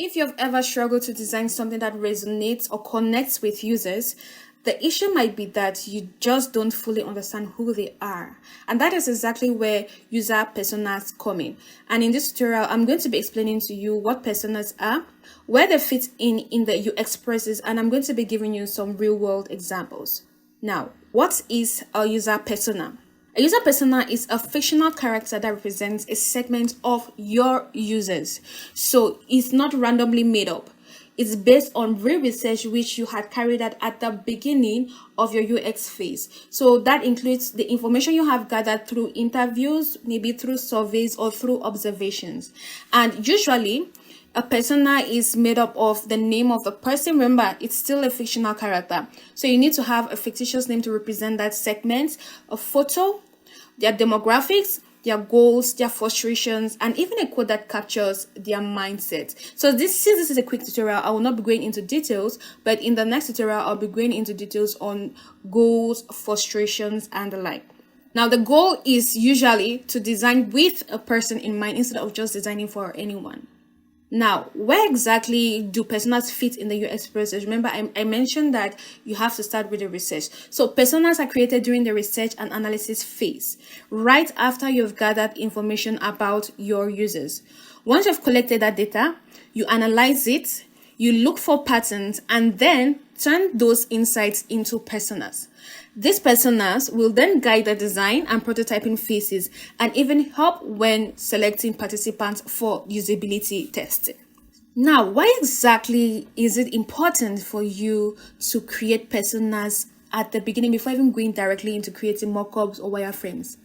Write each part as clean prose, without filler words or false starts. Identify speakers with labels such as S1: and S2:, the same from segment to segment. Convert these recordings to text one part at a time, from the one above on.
S1: If you've ever struggled to design something that resonates or connects with users, the issue might be that you just don't fully understand who they are. And that is exactly where user personas come in. And in this tutorial, I'm going to be explaining to you what personas are, where they fit in the UX process, and I'm going to be giving you some real world examples. Now, what is a user persona? A user persona is a fictional character that represents a segment of your users. So it's not randomly made up. It's based on real research which you had carried out at the beginning of your UX phase. So that includes the information you have gathered through interviews, maybe through surveys or through observations. And usually, a persona is made up of the name of the person. Remember, it's still a fictional character. So you need to have a fictitious name to represent that segment, a photo, their demographics, their goals, their frustrations, and even a quote that captures their mindset. So since this is a quick tutorial, I will not be going into details, but in the next tutorial, I'll be going into details on goals, frustrations, and the like. Now, the goal is usually to design with a person in mind instead of just designing for anyone. Now, where exactly do personas fit in the UX process? Remember, I mentioned that you have to start with the research. So, personas are created during the research and analysis phase, right after you've gathered information about your users. Once you've collected that data, you analyze it, you look for patterns, and then turn those insights into personas. These personas will then guide the design and prototyping phases and even help when selecting participants for usability testing. Now, why exactly is it important for you to create personas at the beginning before even going directly into creating mockups or wireframes?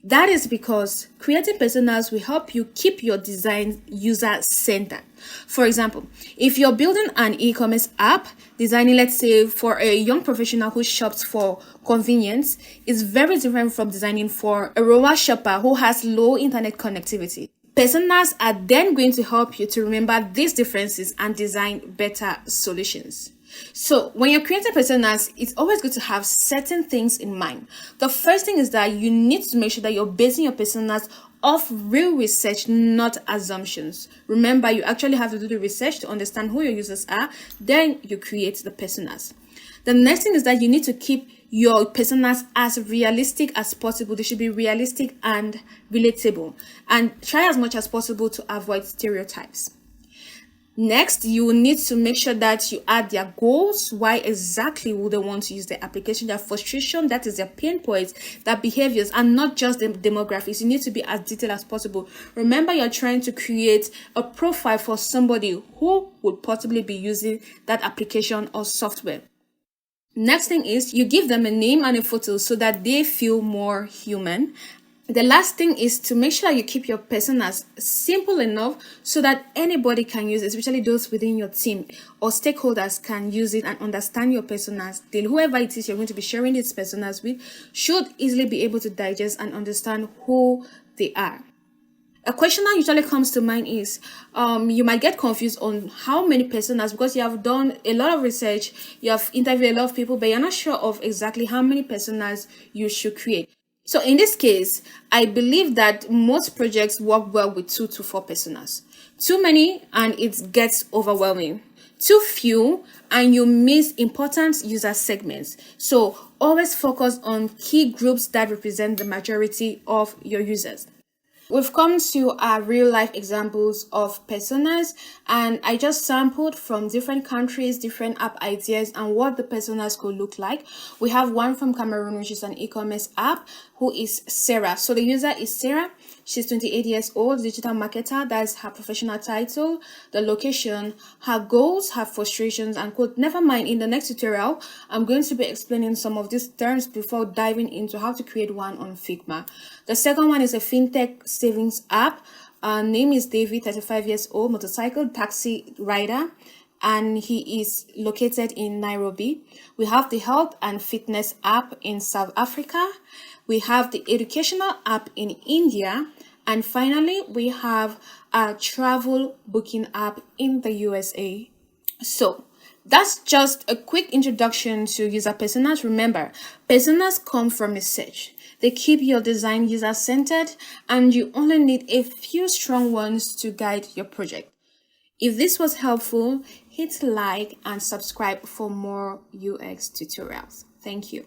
S1: That is because creating personas will help you keep your design user-centered. For example, if you're building an e-commerce app, designing, let's say, for a young professional who shops for convenience is very different from designing for a rural shopper who has low internet connectivity. Personas are then going to help you to remember these differences and design better solutions. So when you're creating personas, it's always good to have certain things in mind. The first thing is that you need to make sure that you're basing your personas off real research, not assumptions. Remember, you actually have to do the research to understand who your users are, then you create the personas. The next thing is that you need to keep your personas as realistic as possible. They should be realistic and relatable, and try as much as possible to avoid stereotypes. Next, you will need to make sure that you add their goals. Why exactly would they want to use the application? Their frustration, that is their pain points, their behaviors, and not just the demographics. You need to be as detailed as possible. Remember, you're trying to create a profile for somebody who would possibly be using that application or software. Next thing is you give them a name and a photo so that they feel more human. The last thing is to make sure you keep your personas simple enough so that anybody can use it, especially those within your team or stakeholders can use it and understand your personas. Then whoever it is you're going to be sharing these personas with should easily be able to digest and understand who they are. A question that usually comes to mind is you might get confused on how many personas because you have done a lot of research, you have interviewed a lot of people, but you're not sure of exactly how many personas you should create. So in this case, I believe that most projects work well with 2 to 4 personas. Too many and it gets overwhelming. Too few and you miss important user segments. So always focus on key groups that represent the majority of your users. We've come to our real life examples of personas, and I just sampled from different countries, different app ideas, and what the personas could look like. We have one from Cameroon, which is an e-commerce app, who is Sarah. So the user is Sarah. She's 28 years old, digital marketer. That's her professional title, the location, her goals, her frustrations, and quote. Never mind, in the next tutorial, I'm going to be explaining some of these terms before diving into how to create one on Figma. The second one is a fintech savings app. Name is David, 35 years old, motorcycle taxi rider, and he is located in Nairobi. We have the health and fitness app in South Africa. We have the educational app in India. And finally, we have a travel booking app in the USA. So that's just a quick introduction to user personas. Remember, personas come from research. They keep your design user-centered, and you only need a few strong ones to guide your project. If this was helpful, hit like and subscribe for more UX tutorials. Thank you.